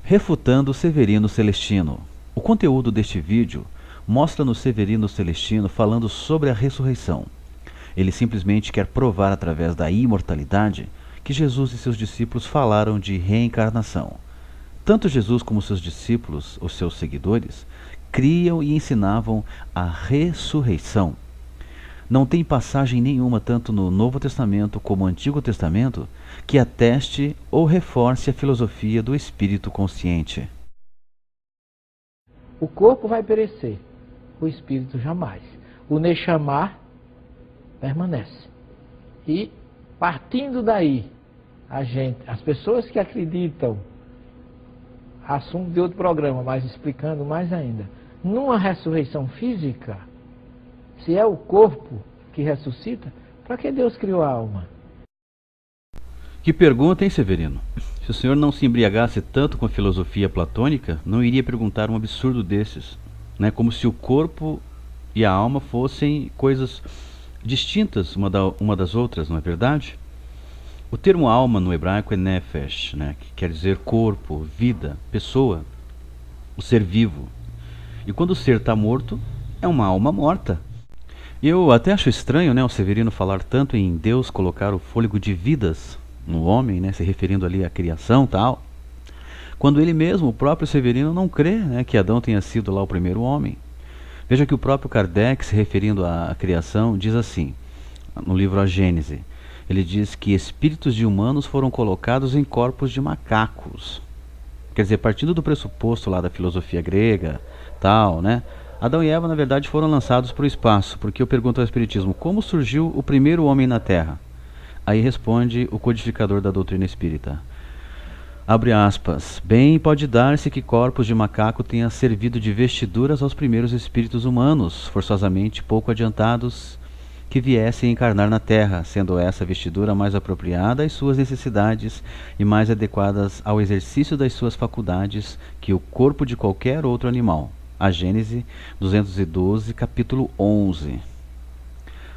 Refutando Severino Celestino. O conteúdo deste vídeo mostra-nos Severino Celestino falando sobre a ressurreição. Ele simplesmente quer provar através da imortalidade que Jesus e seus discípulos falaram de reencarnação. Tanto Jesus como seus discípulos, os seus seguidores, criam e ensinavam a ressurreição. Não tem passagem nenhuma, tanto no Novo Testamento como no Antigo Testamento, que ateste ou reforce a filosofia do espírito consciente. O corpo vai perecer, o espírito jamais. O Neshama permanece. E, partindo daí, as pessoas que acreditam, assunto de outro programa, mas explicando mais ainda, numa ressurreição física, se é o corpo que ressuscita, para que Deus criou a alma? Que pergunta, hein, Severino? Se o senhor não se embriagasse tanto com a filosofia platônica, não iria perguntar um absurdo desses, né? Como se o corpo e a alma fossem coisas distintas uma das outras, não é verdade? O termo alma no hebraico é nefesh, né? Que quer dizer corpo, vida, pessoa, o ser vivo. E quando o ser está morto, é uma alma morta. Eu até acho estranho, né, o Severino falar tanto em Deus colocar o fôlego de vidas no homem, né, se referindo ali à criação e tal, quando ele mesmo, o próprio Severino, não crê, né, que Adão tenha sido lá o primeiro homem. Veja que o próprio Kardec, se referindo à criação, diz assim, no livro A Gênese, ele diz que espíritos de humanos foram colocados em corpos de macacos. Quer dizer, partindo do pressuposto lá da filosofia grega, tal, né, Adão e Eva, na verdade, foram lançados para o espaço, porque eu pergunto ao Espiritismo, como surgiu o primeiro homem na Terra? Aí responde o codificador da doutrina espírita. Abre aspas. Bem pode dar-se que corpos de macaco tenham servido de vestiduras aos primeiros espíritos humanos, forçosamente pouco adiantados, que viessem encarnar na Terra, sendo essa vestidura mais apropriada às suas necessidades e mais adequadas ao exercício das suas faculdades que o corpo de qualquer outro animal. A Gênese 212, capítulo 11.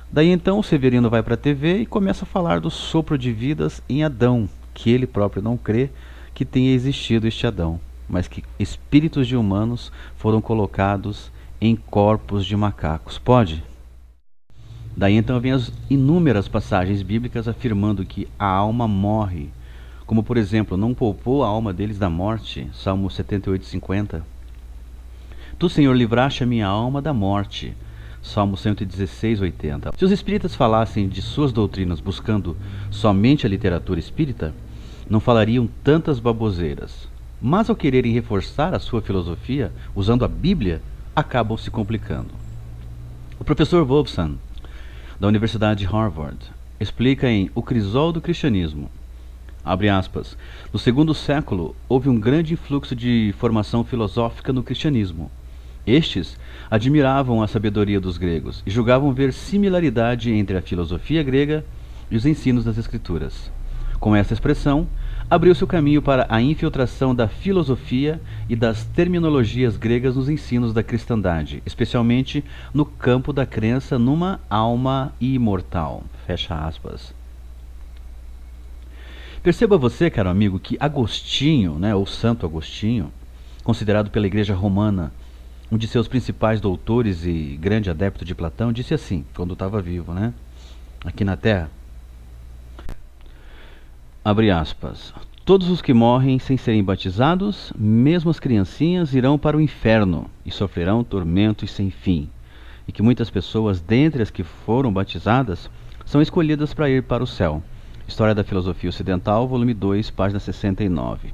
Daí então o Severino vai para a TV e começa a falar do sopro de vidas em Adão, que ele próprio não crê que tenha existido este Adão, mas que espíritos de humanos foram colocados em corpos de macacos. Pode? Daí então vem as inúmeras passagens bíblicas afirmando que a alma morre, como por exemplo, não poupou a alma deles da morte, Salmo 78:50. Tu, Senhor, livraste a minha alma da morte. Salmo 116:80. Se os espíritas falassem de suas doutrinas buscando somente a literatura espírita, não falariam tantas baboseiras. Mas ao quererem reforçar a sua filosofia, usando a Bíblia, acabam se complicando. O professor Wolfson, da Universidade de Harvard, explica em O Crisol do Cristianismo, abre aspas, no segundo século houve um grande influxo de formação filosófica no cristianismo. Estes admiravam a sabedoria dos gregos e julgavam ver similaridade entre a filosofia grega e os ensinos das Escrituras. Com essa expressão, abriu-se o caminho para a infiltração da filosofia e das terminologias gregas nos ensinos da cristandade, especialmente no campo da crença numa alma imortal. Fecha aspas. Perceba você, caro amigo, que Agostinho, né, ou Santo Agostinho, considerado pela Igreja Romana um de seus principais doutores e grande adepto de Platão, disse assim, quando estava vivo, né, aqui na Terra, abre aspas, todos os que morrem sem serem batizados, mesmo as criancinhas, irão para o inferno e sofrerão tormentos sem fim, e que muitas pessoas, dentre as que foram batizadas, são escolhidas para ir para o céu. História da Filosofia Ocidental, volume 2, página 69.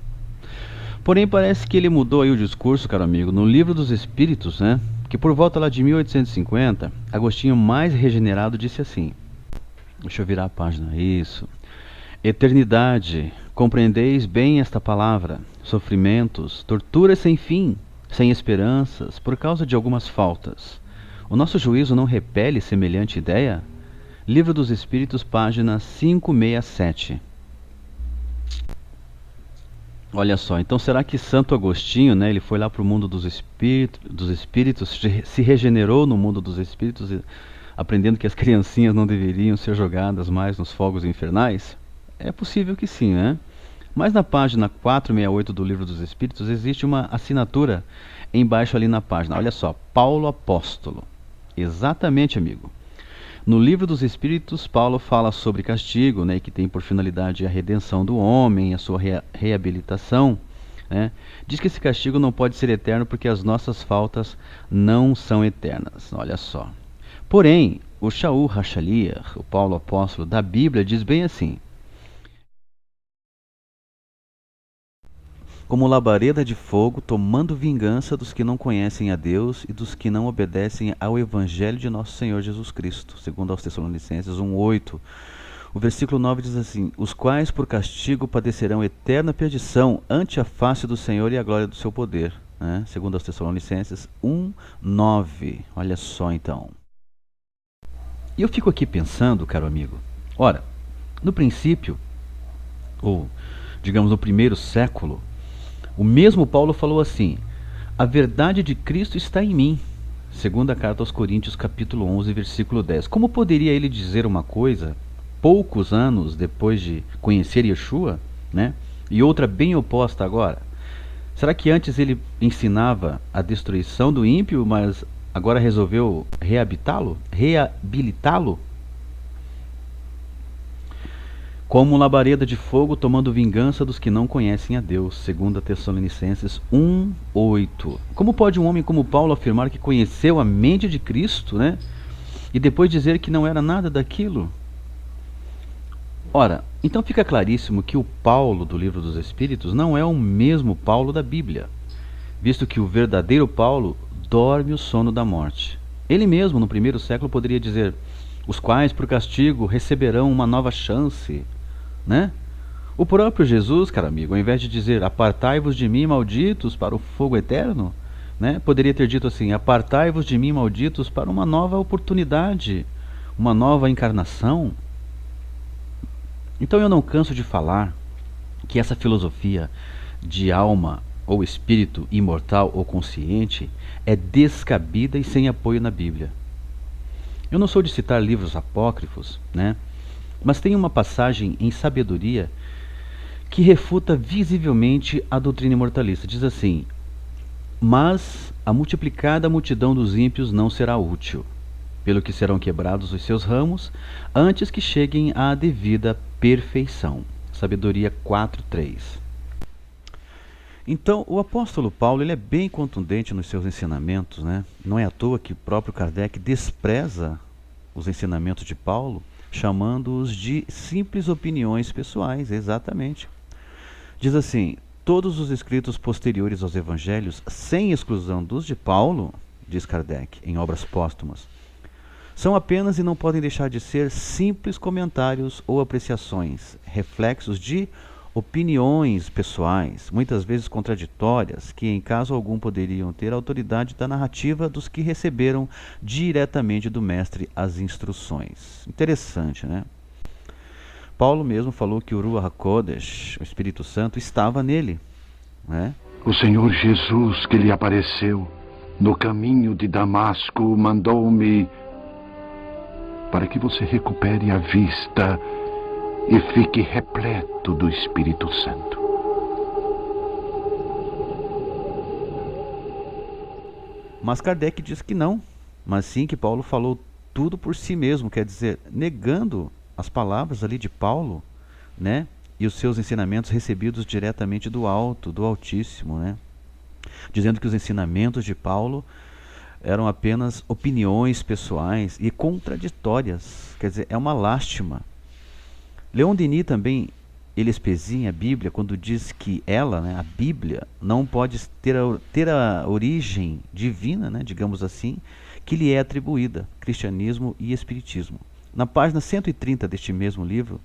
Porém, parece que ele mudou aí o discurso, caro amigo, no Livro dos Espíritos, né? Que por volta lá de 1850, Agostinho, mais regenerado, disse assim, deixa eu virar a página, isso, eternidade, compreendeis bem esta palavra, sofrimentos, torturas sem fim, sem esperanças, por causa de algumas faltas. O nosso juízo não repele semelhante ideia? Livro dos Espíritos, página 567. Olha só, então será que Santo Agostinho, né, ele foi lá para o mundo dos espíritos, se regenerou no mundo dos espíritos, aprendendo que as criancinhas não deveriam ser jogadas mais nos fogos infernais? É possível que sim, né? Mas na página 468 do Livro dos Espíritos existe uma assinatura embaixo ali na página. Olha só, Paulo Apóstolo. Exatamente, amigo. No Livro dos Espíritos, Paulo fala sobre castigo, né, que tem por finalidade a redenção do homem, a sua reabilitação. Né? Diz que esse castigo não pode ser eterno porque as nossas faltas não são eternas. Olha só. Porém, o Shaul Hashaliah, o Paulo Apóstolo da Bíblia, diz bem assim: como labareda de fogo, tomando vingança dos que não conhecem a Deus e dos que não obedecem ao Evangelho de nosso Senhor Jesus Cristo, segundo aos Tessalonicenses 1:8. O versículo 9 diz assim: os quais por castigo padecerão eterna perdição ante a face do Senhor e a glória do seu poder, né? Segundo aos Tessalonicenses 1:9. Olha só então. E eu fico aqui pensando, caro amigo, ora, no princípio, ou digamos no primeiro século, o mesmo Paulo falou assim: a verdade de Cristo está em mim. Segunda carta aos Coríntios, capítulo 11, versículo 10. Como poderia ele dizer uma coisa, poucos anos depois de conhecer Yeshua, né? E outra bem oposta agora? Será que antes ele ensinava a destruição do ímpio, mas agora resolveu reabilitá-lo? Como labareda de fogo, tomando vingança dos que não conhecem a Deus, segundo Tessalonicenses 1:8. Como pode um homem como Paulo afirmar que conheceu a mente de Cristo, né? E depois dizer que não era nada daquilo? Ora, então fica claríssimo que o Paulo do Livro dos Espíritos não é o mesmo Paulo da Bíblia, visto que o verdadeiro Paulo dorme o sono da morte. Ele mesmo, no primeiro século, poderia dizer: os quais por castigo receberão uma nova chance, né? O próprio Jesus, caro amigo, ao invés de dizer apartai-vos de mim, malditos, para o fogo eterno, né? Poderia ter dito assim: apartai-vos de mim, malditos, para uma nova oportunidade, uma nova encarnação. Então eu não canso de falar que essa filosofia de alma ou espírito imortal ou consciente é descabida e sem apoio na Bíblia. Eu não sou de citar livros apócrifos, né? Mas tem uma passagem em Sabedoria que refuta visivelmente a doutrina imortalista. Diz assim: mas a multiplicada multidão dos ímpios não será útil, pelo que serão quebrados os seus ramos, antes que cheguem à devida perfeição. Sabedoria 4:3. Então, o apóstolo Paulo ele é bem contundente nos seus ensinamentos, né? Não é à toa que o próprio Kardec despreza os ensinamentos de Paulo, chamando-os de simples opiniões pessoais, exatamente. Diz assim: todos os escritos posteriores aos evangelhos, sem exclusão dos de Paulo, diz Kardec, em obras póstumas, são apenas e não podem deixar de ser simples comentários ou apreciações, reflexos de opiniões pessoais, muitas vezes contraditórias, que em caso algum poderiam ter a autoridade da narrativa dos que receberam diretamente do mestre as instruções. Interessante, né? Paulo mesmo falou que o Ruach HaKodesh, o Espírito Santo, estava nele, né? O Senhor Jesus que lhe apareceu no caminho de Damasco mandou-me para que você recupere a vista e fique repleto do Espírito Santo. Mas Kardec diz que não, mas sim que Paulo falou tudo por si mesmo, quer dizer, negando as palavras ali de Paulo, né? E os seus ensinamentos recebidos diretamente do alto, do Altíssimo, né? Dizendo que os ensinamentos de Paulo eram apenas opiniões pessoais e contraditórias. Quer dizer, é uma lástima. Leon Denis também, ele espezinha a Bíblia quando diz que ela, né, a Bíblia, não pode ter a origem divina, né, digamos assim, que lhe é atribuída, cristianismo e espiritismo. Na página 130 deste mesmo livro,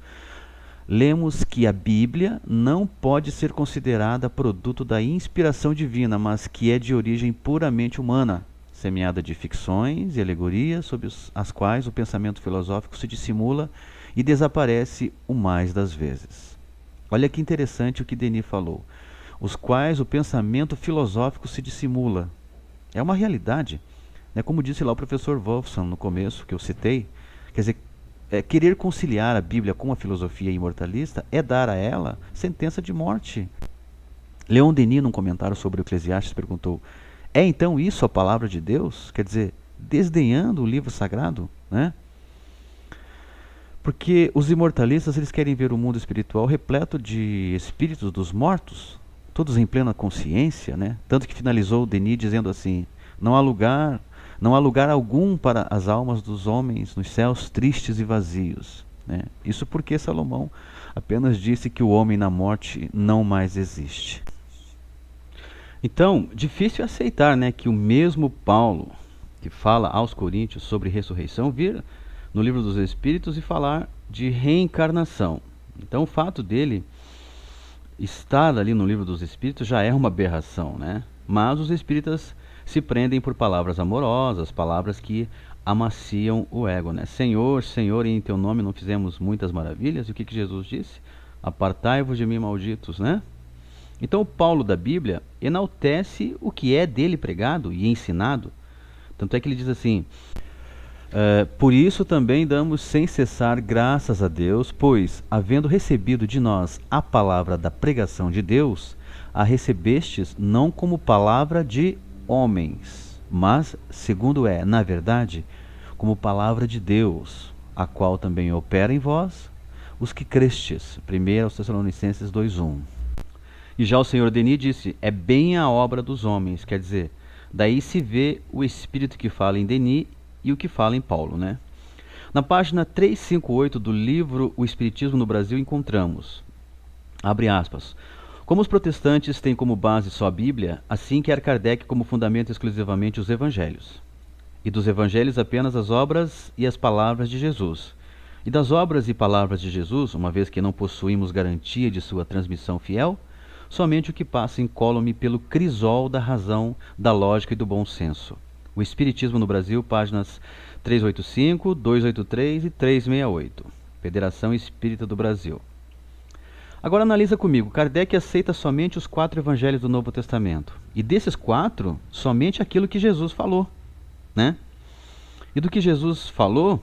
lemos que a Bíblia não pode ser considerada produto da inspiração divina, mas que é de origem puramente humana, semeada de ficções e alegorias sob as quais o pensamento filosófico se dissimula e desaparece o mais das vezes. Olha que interessante o que Denis falou. Os quais o pensamento filosófico se dissimula. É uma realidade. Né? Como disse lá o professor Wolfson no começo, que eu citei, quer dizer, querer conciliar a Bíblia com a filosofia imortalista é dar a ela sentença de morte. Leon Denis, num comentário sobre o Eclesiastes, perguntou: é então isso a palavra de Deus? Quer dizer, desdenhando o livro sagrado, né? Porque os imortalistas, eles querem ver o mundo espiritual repleto de espíritos dos mortos, todos em plena consciência, né? Tanto que finalizou Denis dizendo assim: não há lugar algum para as almas dos homens nos céus tristes e vazios, né? Isso porque Salomão apenas disse que o homem na morte não mais existe. Então, difícil aceitar, né, que o mesmo Paulo, que fala aos Coríntios sobre ressurreição, vir no livro dos Espíritos e falar de reencarnação. Então, o fato dele estar ali no livro dos Espíritos já é uma aberração, né? Mas os espíritas se prendem por palavras amorosas, palavras que amaciam o ego, né? Senhor, Senhor, em teu nome não fizemos muitas maravilhas. E o que Jesus disse? Apartai-vos de mim, malditos, né? Então, o Paulo da Bíblia enaltece o que é dele pregado e ensinado. Tanto é que ele diz assim: por isso também damos sem cessar graças a Deus, pois, havendo recebido de nós a palavra da pregação de Deus, a recebestes não como palavra de homens, mas, segundo é, na verdade, como palavra de Deus, a qual também opera em vós os que crestes. 1 Tessalonicenses 2:1. E já o senhor Denis disse: é bem a obra dos homens, quer dizer, daí se vê o espírito que fala em Denis e o que fala em Paulo, né? Na página 358 do livro O Espiritismo no Brasil encontramos, abre aspas: como os protestantes têm como base só a Bíblia, assim quer Kardec como fundamento exclusivamente os evangelhos. E dos evangelhos apenas as obras e as palavras de Jesus. E das obras e palavras de Jesus, uma vez que não possuímos garantia de sua transmissão fiel, somente o que passa incólume pelo crisol da razão, da lógica e do bom senso. O Espiritismo no Brasil, páginas 385, 283 e 368. Federação Espírita do Brasil. Agora analisa comigo. Kardec aceita somente os 4 evangelhos do Novo Testamento. E desses 4, somente aquilo que Jesus falou, né? E do que Jesus falou,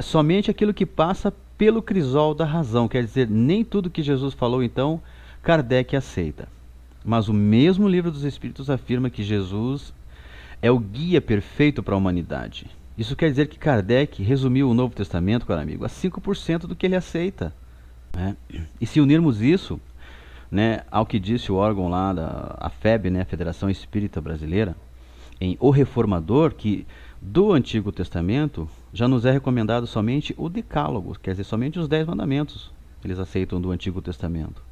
somente aquilo que passa pelo crisol da razão. Quer dizer, nem tudo que Jesus falou, então, Kardec aceita. Mas o mesmo Livro dos Espíritos afirma que Jesus é o guia perfeito para a humanidade. Isso quer dizer que Kardec resumiu o Novo Testamento, caro amigo, a 5% do que ele aceita, né? E se unirmos isso, né, ao que disse o órgão lá a FEB, né, a Federação Espírita Brasileira, em O Reformador, que do Antigo Testamento já nos é recomendado somente o Decálogo, quer dizer, somente os 10 mandamentos eles aceitam do Antigo Testamento.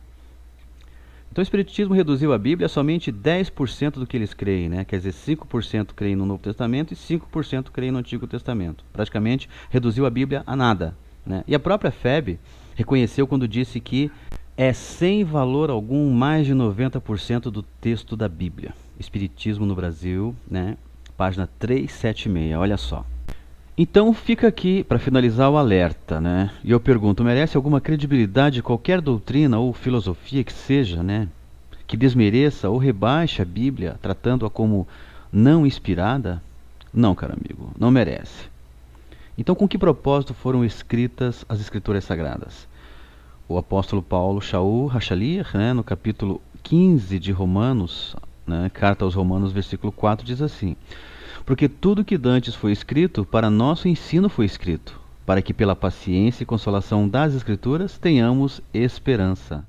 Então o Espiritismo reduziu a Bíblia a somente 10% do que eles creem, né? Quer dizer, 5% creem no Novo Testamento e 5% creem no Antigo Testamento. Praticamente reduziu a Bíblia a nada, né? E a própria FEB reconheceu quando disse que é sem valor algum mais de 90% do texto da Bíblia. Espiritismo no Brasil, né? Página 376, olha só. Então fica aqui, para finalizar, o alerta, né? E eu pergunto, merece alguma credibilidade qualquer doutrina ou filosofia que seja, né, que desmereça ou rebaixe a Bíblia, tratando-a como não inspirada? Não, caro amigo, não merece. Então, com que propósito foram escritas as Escrituras Sagradas? O apóstolo Paulo Shaul Hachaliah, né, no capítulo 15 de Romanos, né, carta aos Romanos, versículo 4, diz assim: porque tudo que dantes foi escrito, para nosso ensino foi escrito, para que pela paciência e consolação das Escrituras tenhamos esperança.